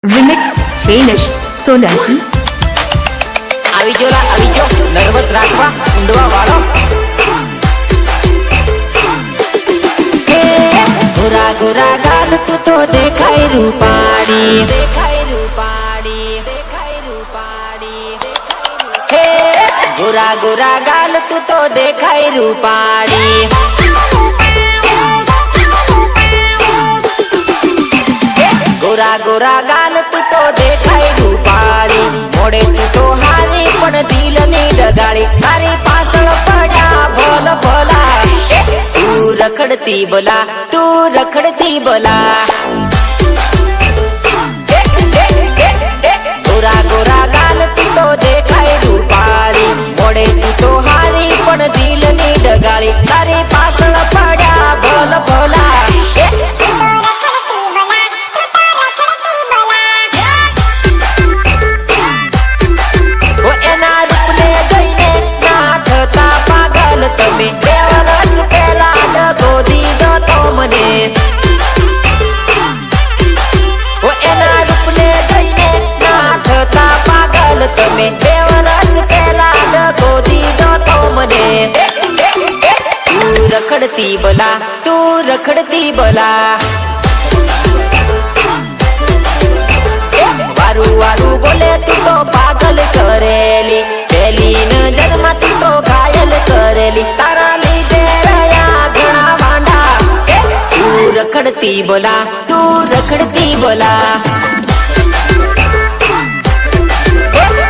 Remix Shailesh Solanki આવી જો nervous રાખવા ઊંડવા વાળો ગોરા ગોરા ગાલ તું તો દેખાય રૂપાળી હે ગોરા ગોરા ગાલ તું તો દેખાય રૂપાળી ગોરા ગોરા ગાલ તું તો દેખાય રૂપાળી મોડે તું તો હારી પણ દિલ ની ડગાળી તારી પાછળ પડ્યા ભોલ ભોલા તું રખડતી બોલા ગોરા ગોરા ગાલ તું તો દેખાય રૂપાળી મોડે તું તો હારી પણ દિલ ની ડગાળી તારી પાછળ પડ્યા ભોલ ભોલા તું રખડતી બોલા વારું વારું બોલે તું તો પાગલ કરેલી પહેલી નજરમાં તું તો ઘાયલ કરેલી તારા લીધે રહ્યા ઘણા વાંડા તું રખડતી બોલા તું રખડતી બોલા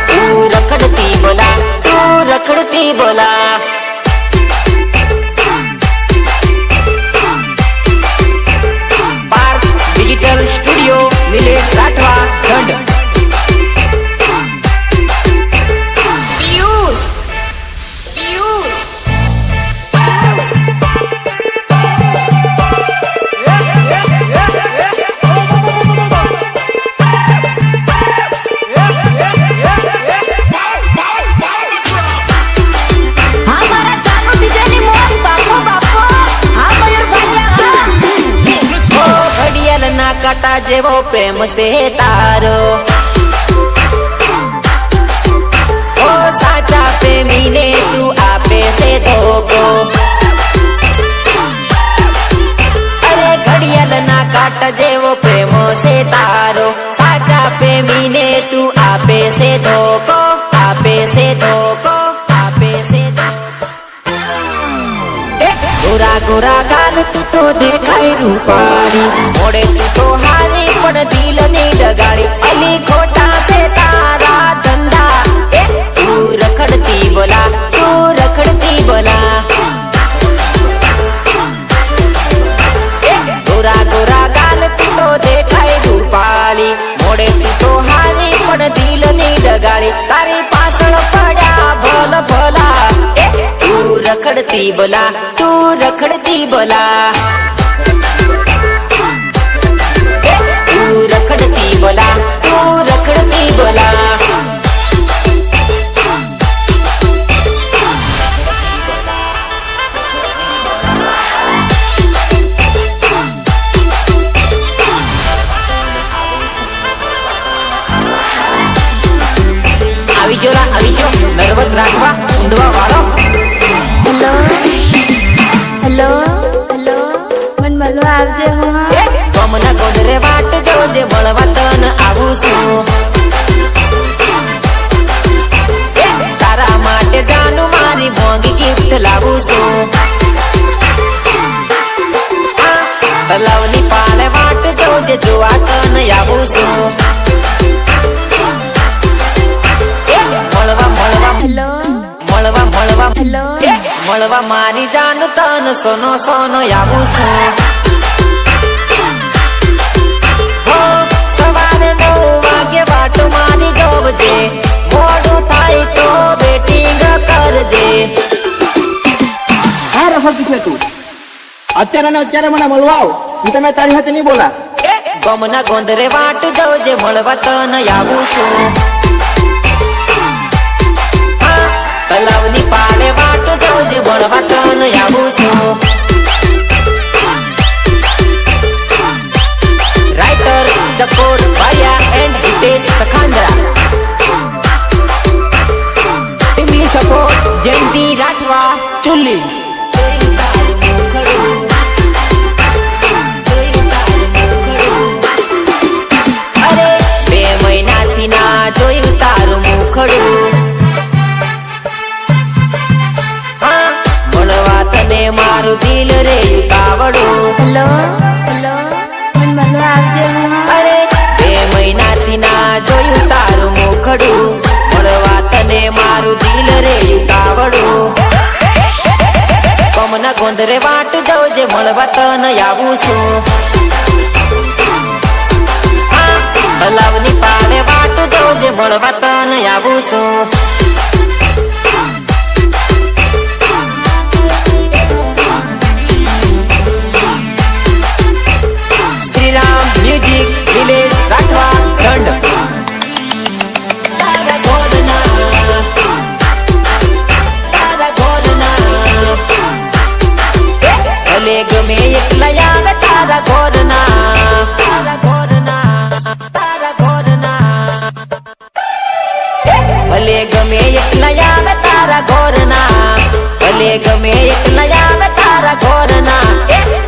તું રખડતી બોલા સ્ટુડિયો નિલેશ રાઠવા ઝંડ काटा जेवो प्रेम से तारो ओ साचा प्रेमी ने तू आपे से धोखो अरे घड़ियाल ना काटा जेवो प्रेम से तारो साचा प्रेमी ने तू आपे से धोखो गोरा गोरा गाल तू तो देखाय रूपाળી मोड़े तू तो हारी पण दिल ની ડગાળી અલી ખોટા से तारा धंधा तू रखड़ती बोला गोरा गोरा गाल तू तो देखाय रूपाળી मोड़े तू तो हारी पण दिल ની ડગાળી તારી પાછળ પડ્યા ભોલ ભોલા તું રખડતી બોલા તું રખડતી બોલા આવી જો નર્વસ રાખવા ઊંડવા વાળો હેલો મન મળવા આવજે હું ગમના ગોદરે વાટ જોજે મળવા તન આવું છું તારા માટે જાનું મારી મોંઘી ગિફ્ટ લાવું છું તલાવની પાલે વાટ જોજે જોવા તન આવું છું મળવા મારી જાન તન સોનો આવું છું સવારે 9 વાગે વાટો મારી જોવજે મોડું થાય તો બેટિંગ કરજે હા રફલ પીછે તું અત્યારે મને મળવા આવ હું તમે તારી સાથે નહીં બોલા ગમના ગોંદરે વાટ જોજે મળવા તન આવું છું તલાવની પાળે વાટ જોજે મળવા તન આવું છું રાઇટર चकोर बाया एंड हितेश सखांद्रा टीमली सपोर्ट जयंती राठवा चुल्ली अरे 2 મહિનાથી ના જોયું તારું મુખડું મળવા તને મારું દિલ રે ઉતાવળું હેલો હેલો મને મળવા આવજે હું અરે 2 મહિનાથી ના જોયું તારું મુખડું મળવા તને મારું દિલ રે ઉતાવળું કમના ગોંધરે વાટ જવજે મળવા તને આવું છું હલાવની પાડે વાટ જવજે મળવા તને આવું છું શ્રીરામ મ્યુઝિક વિલેજ રાઠવા દંડ તારા ઘોરના ભલે ગમે એકલા આવે તારા ઘોરના ભલે ગમે એકલા આવે તારા ઘોરના ભલે ગમે એકલા આવે તારા ઘોરના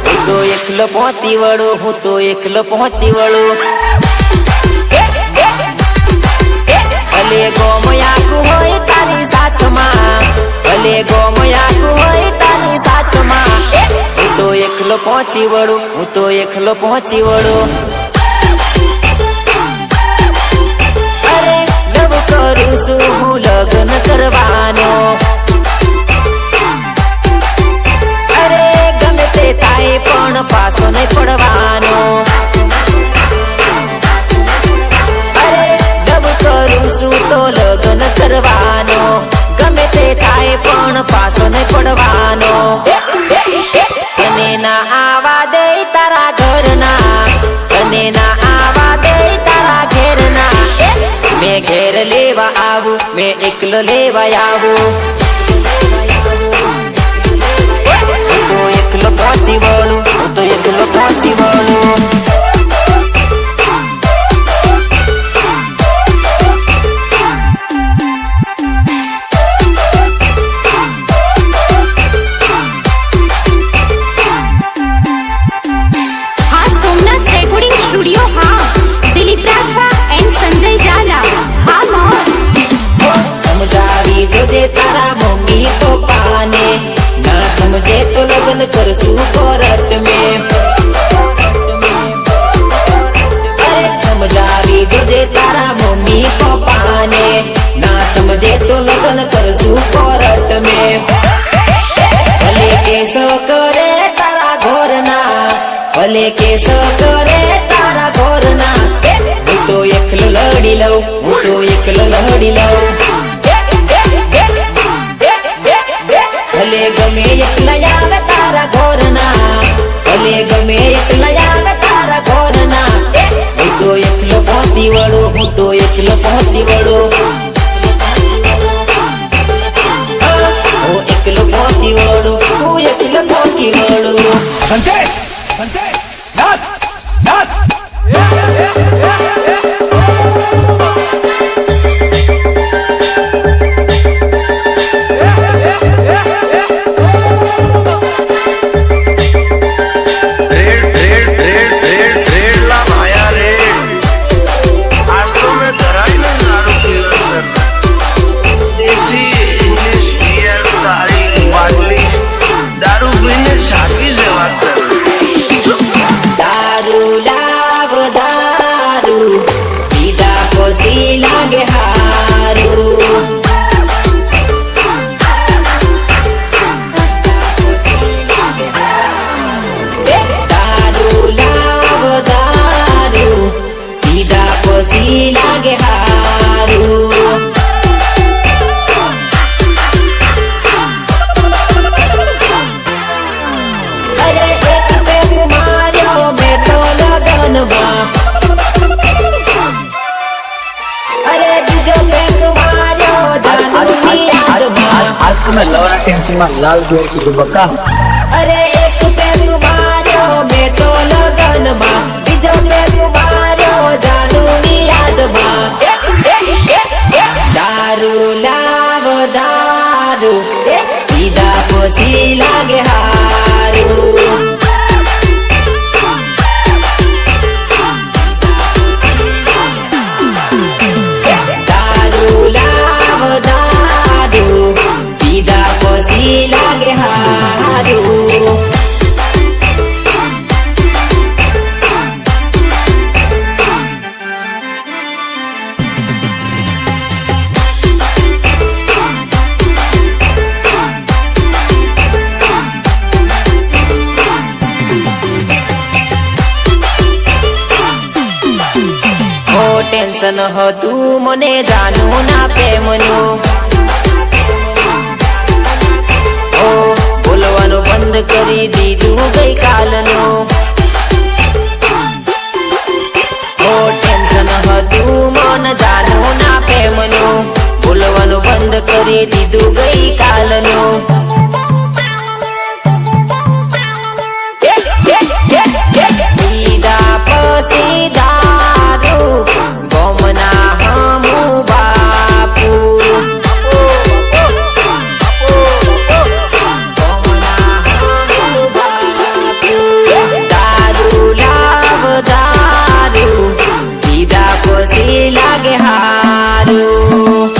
હું તો એકલો પહોંચી વળું હું તો એકલો પહોંચી વળું ભલે ગોમયાકું હોય તારી સાથમાં ભલે ગોમયાકું હોય તારી સાથમાં હું તો એકલો પહોંચી વળું હું તો એકલો પહોંચી વળું અરે નવ કરું છું હું લગ્ન કરવાનો અરે ગમે તે થાય પણ પાછો નહીં પડવાનો અરે નવ કરું છું તો લગ્ન કરવાનો ગમે તે થાય પણ પાછો નહીં પડવાનો તને ના આવા દે તારા ઘરના તને ના આવા દે તારા ઘેરના મેં ઘેર લેવા આવું મેં એકલો લેવા આવું હું તો એકલો પહોંચી વળું હું તો એકલો પહોંચી વળું હા સોમનાથ રેકોર્ડિંગ સ્ટુડિયો હા દિલીપ રાઠવા એન્ડ સંજય ઝાલા હા મોર સમજાવી જોજે તારા મમ્મી પપ્પાને ના સમજે તો લગ્ન કરશું કોરટ મેં અરે સમજાવી જોજે તારા મમ્મી પપ્પાને ના સમજે તો લગ્ન કરશું કોરટ મેં ભલે કેસ કરે તારા ઘોરના ભલે કેસ કરે તારા ઘોરના હું તો એકલો લડી લઉં હું તો એકલો લડી લઉં ભલે ગમે એકલા આવે તારા ઘોરના ભલે ગમે એકલા આવે તારા ઘોરના હું તો એકલો પહોંચી વળું હું તો એકલો પહોંચી વળું હું એકલો પહોંચી વળું હું એકલો પહોંચી વળું સંજય સંજય નાચ નાચ દારૂ લાવ દારૂ પીધા પછી લાગે હારું દારૂ લાવ દારૂ પીધા પછી લાગે હારું અરે એક પેગ માર્યો મેં તો લગનમાં અરે બીજો પેગ માર્યો જાનુની યાદમાં आज तो मैं लवरा टेंशन में लाल जोर की दुबका અરે એક પેગ માર્યો મેં તો લગનમાં બીજો પેગ માર્યો ટેન્શન હતું મને જાનું ના પ્રેમનું ઓ બોલવાનું બંધ કરી દીધું ગઈ કાલનું ઓ ટેન્શન હતું મન જાનું ના પ્રેમનું બોલવાનું બંધ કરી દીધું ગઈ કાલનું પીધા પછી દારૂ ગોમના હમુ બાપુ ગોમના હમુ બાપુ દારૂ લાવ દારૂ પીધા પછી લાગે હારું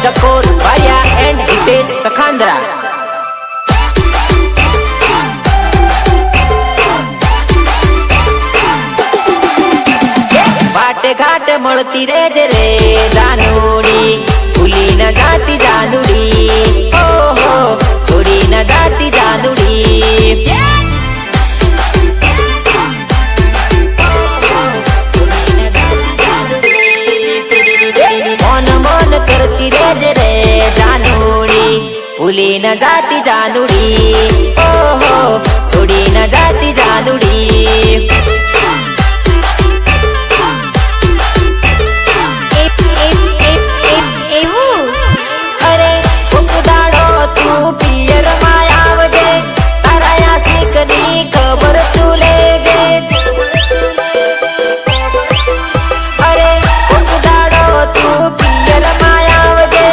ચકોર વાડિયા એન્ડ હિતેશ સખાન્દ્રા વાટે ઘાટ મળતી રેજ રે જાનુડી ભૂલી ન જાતી જાનુડી ઓહો છોડી ન જાતી જાનુડી મન કરતી રેજ રે જાનુડી ભૂલી ન જાતી જાનુડી ઓહો છોડી ન જાતી જાનુડી એવું અરે ઉકદાડો તું પિયર માં આવજે તારા આશિક ની ખબર તું લેજે અરે ઉકદાડો તું પિયર માં આવજે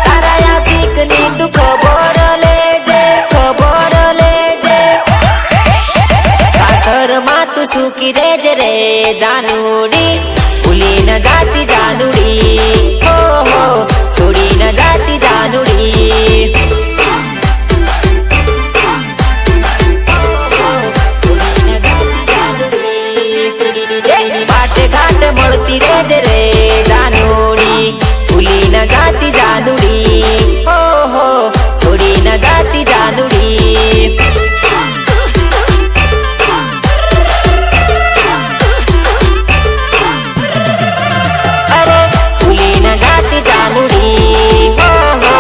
તારા આશિક ની તું ખબર લેજે સાસર માં તું સુખી રેજ રે જાનુડી ભૂલી ન જાતી જાનુડી ઓહો છોડી ન જાતી જાનુડી વાટે ઘાટ મળતી રેજ રે જાનુડી ભૂલી ન જાતી જાનુડી ઓહો છોડી ન જાતી જાનુડી અરે ભૂલી ન જાતી જાનુડી ઓહો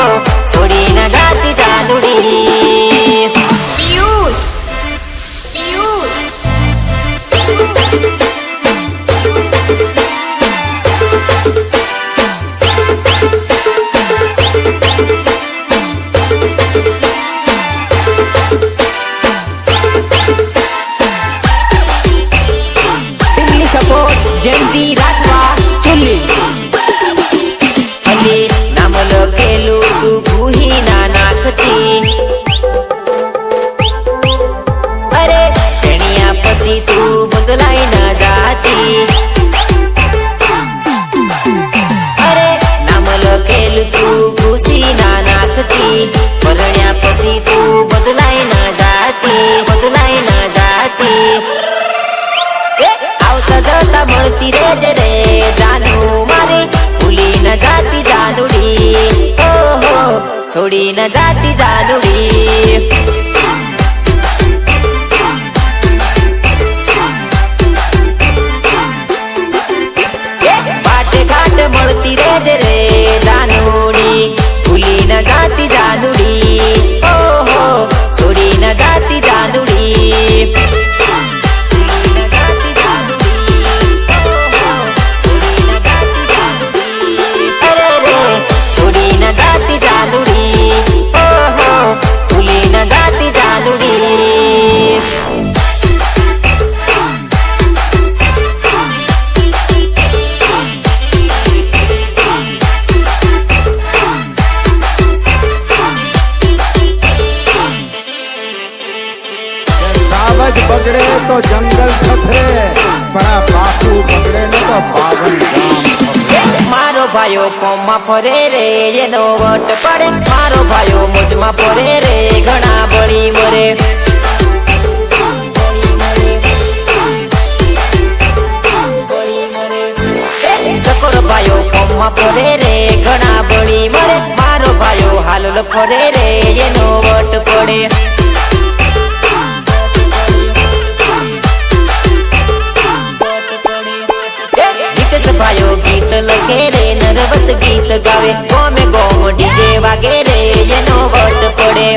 છોડી ન જાતી જાનુડી પિયુષ પિયુષ ઇંગ્લિશ સપોર્ટ જયંતી રાઠવા ચુલ્લી અને નામ લખેલું તું ભૂહી ના નાખતી અરે તેણિયા પછી તું બદલાઈ ના જાતી અરે નામ લખેલું તું ભૂસી ના નાખતી પરણ્યા પછી તું બદલાઈ ના જાતી આવતા જતા મળતી રેજ રે જાનુ મારી ભૂલી ન જાતી જાનુડી ઓહો છોડી ન જાતી જાનુડી વાટે ઘાટ મળતી રેજ રે જાનુડી ભૂલી ન જાતી જાનુડી ઓહો છોડી ન જાતી જાનુડી કાગજ બગડે તો જંગલ થથે પણ આ પાકું બગડે ને તો પાવન ગામ થથે. મારો ભાઈઓ કોમમાં ફરે રે એનો વટ પડે મારો ભાઈઓ મોજમાં ફરે રે ઘણા બળી મરે ચકોર ભાઈઓ કોમમાં ફરે રે ઘણા બળી મરે મારો ભાઈઓ હાલ પાયોલ ફરે રે એનો વટ પડે. ભાઈઓ ગીત લખે રે નરવત ગીત ગાવે ગોમે ગોમ ડીજે વાગે રે એનો વટ પડે.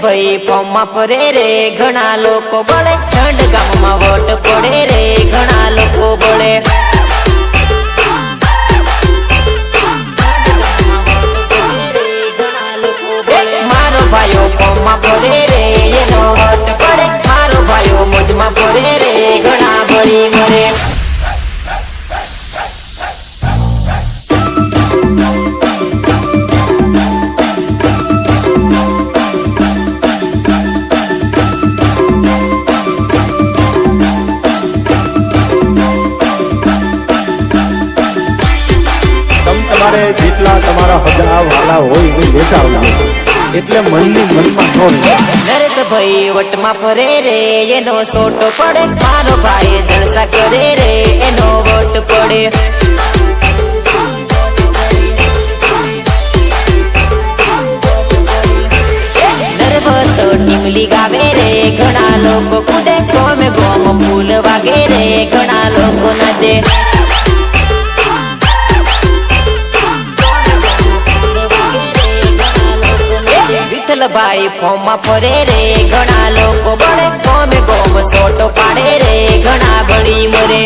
ભાઈ ફોર્મમાં ફરે રે ઘણા લોકો બળે ઠંડ ગામમાં વટ પડે રે ઘણા લોકો બળે. મારો ભાઈઓ ફોર્મમાં ફરે રે એનો વટ પડે મારો ભાઈઓ મોજમાં ફરે રે ઘણા બળી મરે. તમારે જેટલા તમારા હજા વાલા હોય એ લેતા આવજો એટલે મનની મનમાં ન રહે. નરેશભાઈ વટમાં ફરે રે એનો સોટો પડે મારો ભાઈ જલસા કરે રે એનો વટ પડે. નરવત ટીમલી ગાવે રે ઘણા લોકો કૂદે ગોમે ગોમ ફૂલ વાગે રે ઘણા લોકો નાચે. ભાઈ ફોર્મમાં ફરે રે ઘણા લોકો બળે ગોમે ગોમ સોટો પાડે રે ઘણા બળી મરે.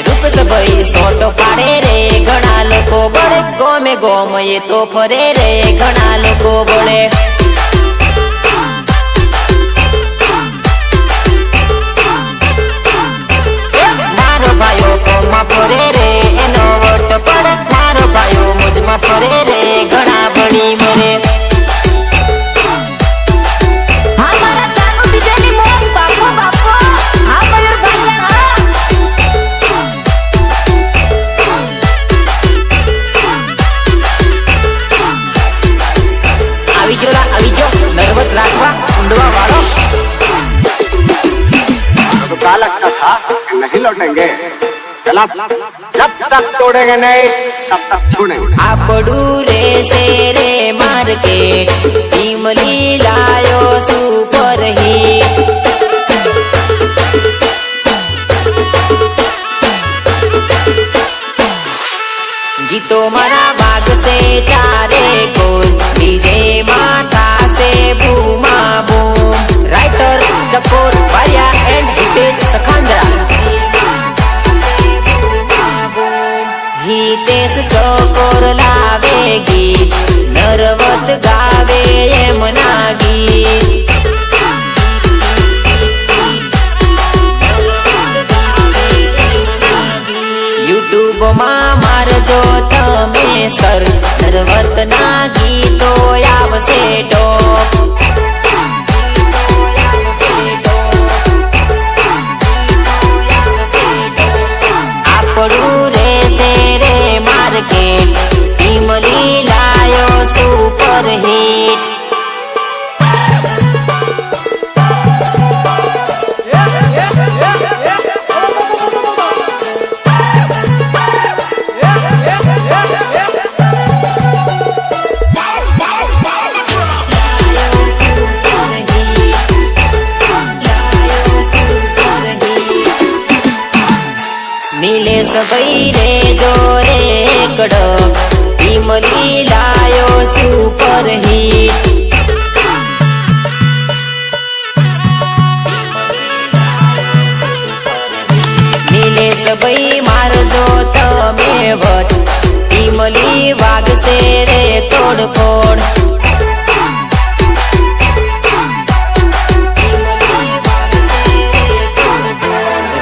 રૂપસભાઈ સોટો પાડે રે ઘણા લોકો બળે ગોમે ગોમ એ તો ફરે રે ઘણા લોકો બળે. મારો ભાઈઓ ફોર્મમાં ફરે રે એનો વટ પડે મારો ભાઈઓ મોજમાં ફરે રે ઘણા બળી મરે. હા મારા જાનુ ડીજેની મોજ બાપો બાપો હા મયુર ભાલિયા હા. આવી જો નર્વત રાખવા ઊંડવા વાળો. तो काला था नहीं लौटेंगे चला जब तक तोड़ेंगे नहीं तब तक छोड़ेंगे. આપડું રે શેરે માર્કેટ ટીમલી લાયો સુપર હિટ. ગીતો મારા વાગશે ચારે કોલ ડીજે માથા સે બૂમા બૂમ. Writer Chakor Vaya and Hitesh Sakhandra. હિતેશ ચકોર લાવે ગીત નરવત ગાવે એમના ગીત. યુટ્યુબમાં મારજો તમે સર્ચ નરવતના ગીતો આવશે ટોપ. આપણું રેસે રે માર્કેટ ટીમલી લાયો સુપર હિટ. નીલેશ ભાઈ રે જોરે કડક ટીમલી લાયો સુપર હિટ. નીલેશ ભાઈ મારજો તમે વટ ટીમલી વાગશે રે તોડફોડ.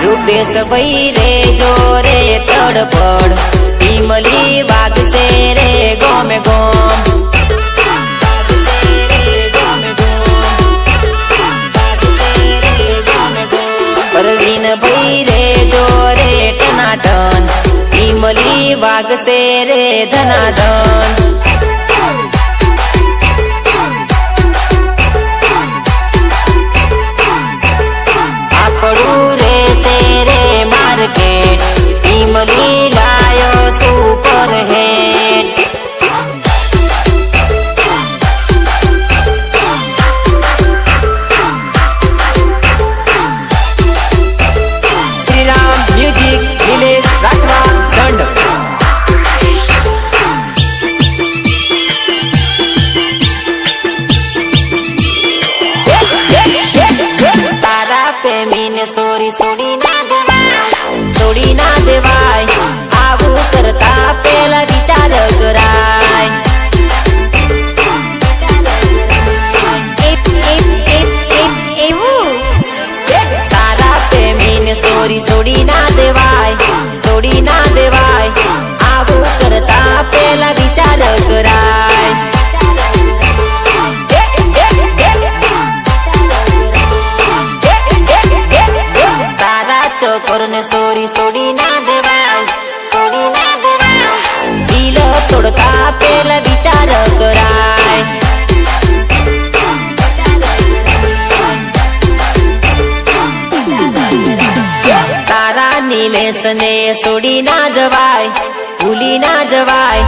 રૂપેશ ભાઈ રે જોરે તડપડ ટીમલી વાગશે રે ગોમે ગોમ. પરવીન ભાઈ રે જોરે ટનાટન ટીમલી વાગશે રે ધનાધન. સોડી ના દેવાય, સોડી ના દેવાય. દિલ તોડતા પેલા વિચાર કરાય. તારા નિલેશ ને સોડી ના જવાય, ભૂલી ના જવાય.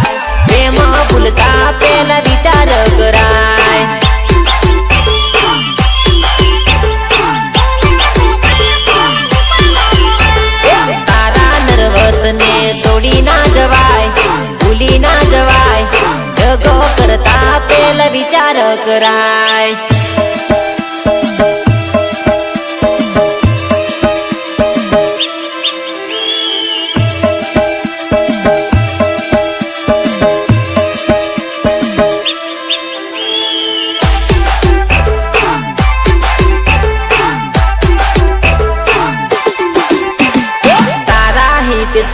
પ્રેમ ભૂલતા પેલા વિચાર કરાય. તારા નરવત ને સોડી ના જવાય, ભૂલી ના જવાય. જગો કરતા પેલા વિચાર કરાય.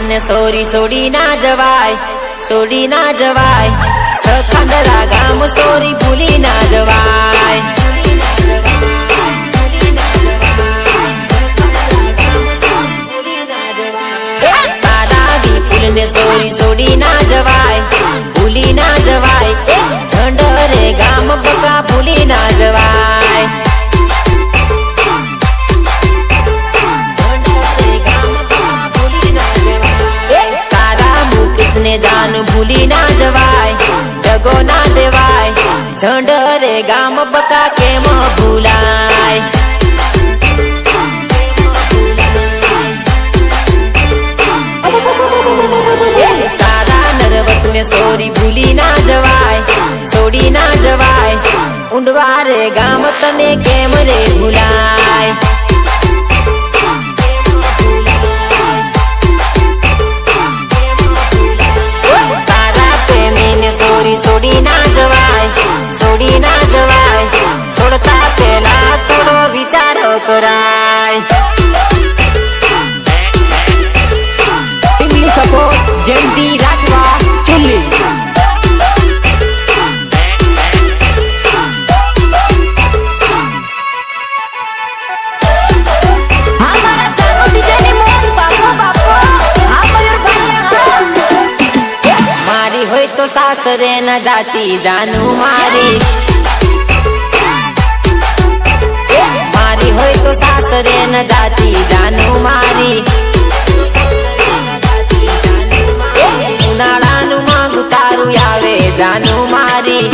ને સોરી સોડી ના જવાય, સોડી ના જવાય. સખંડરા ગામ સોરી ભૂલી ના જવાય. તારા વિપુલ ને સોરી સોડી ના જવાય, ભૂલી ના જવાય. ઝંડરે ગામ બકા ભૂલી ના જવાય. ને જાન ભૂલી ના જવાય, જગો ના દેવાય. ઝંડરે ગામ બકા કેમ ભૂલાય. તારા નરવત ને સોરી ભૂલી ના જવાય, સોડી ના જવાય. ઊંડવારે ગામ તને કેમ રે ભૂલાય. સોરી સોડી ના જવાય, સોડી ના જવાય. છોડતા પેલા થોડો વિચાર કરાય. ઇંગ્લિશ સપોર્ટ જયંતી રાઠવા ચુલ્લી. હોય તો સાસરે ન જાતી જાનું મારી. મારી હોય તો સાસરે ન જાતી જાનું મારી. ઉનાળાનું માંગુ તારું આવે જાનું મારી.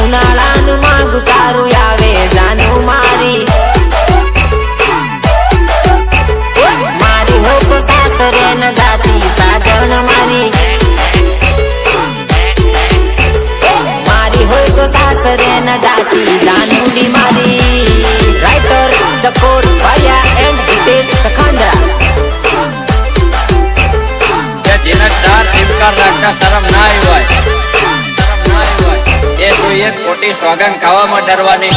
ઉનાળાનું માંગુ તારું આવે જાનું મારી. મારી હોય તો સાસરે ન જાતી સાજણ મારી. મારી હોય તો સાસરે ન જાતી જાનુડી મારી. Writer Chakor Bhaya and Hitesh Sakhandra. જેના 4 સિમકાર રાખતા શરમ ના આવી હોય, એ તો એક ખોટી સોગન ખાવામાં ડરવાની.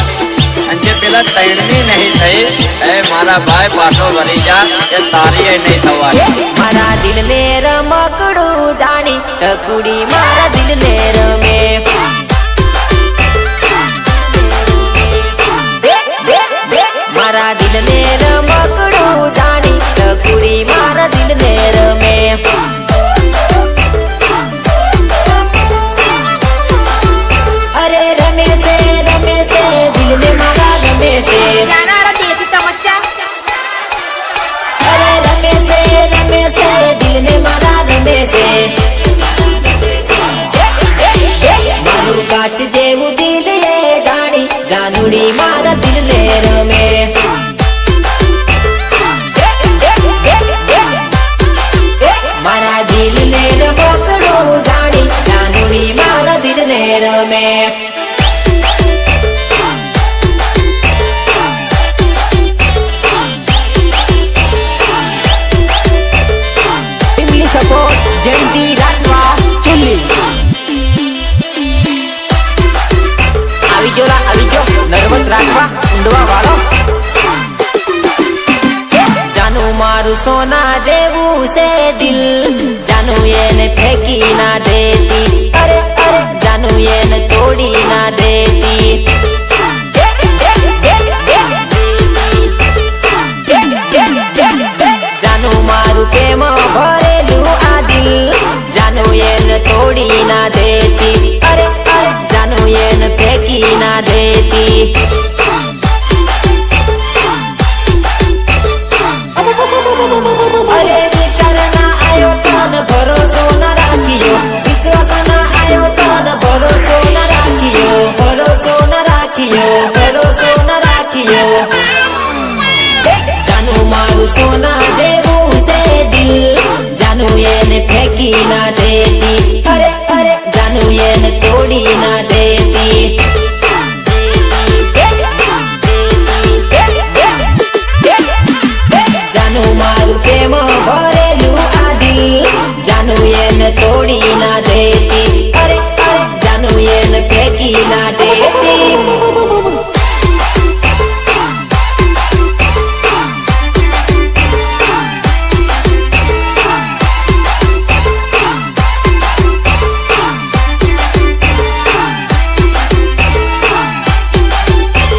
અને પેલા તૈણની નહીં થઈ એ મારા ભાઈ પાછો વળી જા, એ તારી નહીં થવાની. મારા દિલ ને રમકડું જાણી ચકુડી મારા દિલ ને રમે. મારા દિલ ને રમકડું જાણી ચકુડી મારા દિલ ને રમે. અરે રમે છે દિલ ને મારા રમે છે. અરે રમે છે દિલ ને મારા રમે છે. મારું કાટ જેવું દિલ એ જાણી જાનુડી મારા દિલ ને રમે. મારા દિલ ને રમકડું જાણી જાનુડી મારા દિલ ને રમે. ઇંગ્લિશ સપોર્ટ જયંતી રાઠવા ચુલ્લી. આવી જો નર્મદ રાખવા ઊંડવા વાળો. જાનું મારું સોના જેવું છે દિલ, જાનું એને ફેંકી ના દેતી. અરે જાનું એને તોડી ના દેતી. અરે વિચાર ના આયો તન ભરોસો ના રાખ્યો, વિશ્વાસ ના આયો તન ભરોસો ના રાખ્યો, ભરોસો ના રાખ્યો, ભરોસો ના રાખ્યો. જાનું મારું સોના જેવું છે દિલ, જાનું એને ફેંકી ના દેતી, અરે અરે જાનું એને તોડી ના દેતી. જાનું મારું પ્રેમ ભરેલું આ દિલ, જાનું એને તોડી ના દેતી, અરે અરે જાનું એને ફેંકી ના દેતી.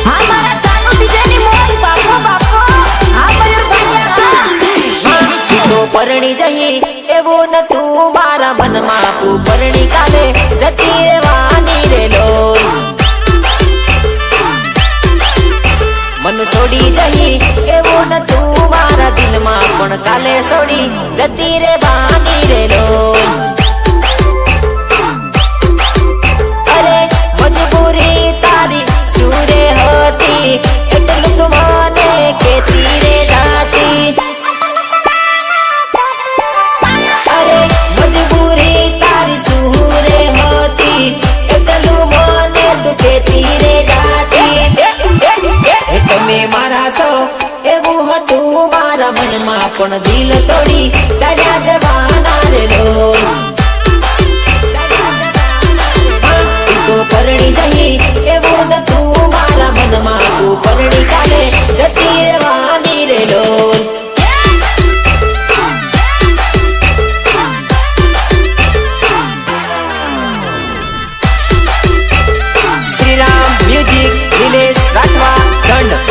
હા મારા જાનુ ડીજેની મોજ બાપો બાપો. હા મયુર ભાલિયા હા. તો પરણી જઈ એવું નતું મારા મનમાં, તું પરણી કાલે જતી રહેવાની રે લોલ. મન છોડી જઈ એવું નતું મારા દિલમાં, પણ કાલે છોડી જતી રહેવાની રે લોલ. અરે મજબૂરી તારી સુરે હતી, એટલું તું મને કેતી રે જાતી. અરે મજબૂરી તારી સુરે હતી, એટલું મને તું કેતી રે જાતી. એ તમે મારા છો એવું હતું મારા મનમાં, પણ દિલ તોડી ચાલ્યા જવાના રે લોલ. તું તો પરણી જઈ એવું નતું મારા મનમાં, તું પરણી કાલે જતી રહેવાની રે લોલ. શ્રીરામ મ્યુઝિક નિલેશ રાઠવા દંડ.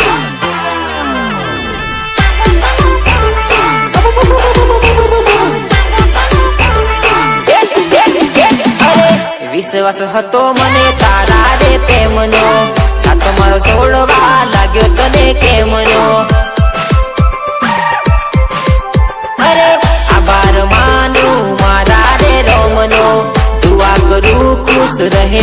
વિશ્વાસ હતો મને તારા રે પ્રેમનો, સાથ મારો છોડવા લાગ્યો તને કેમનો. અરે આભાર માનું મારા રે રોમનો, દુઆ કરું ખુશ રહે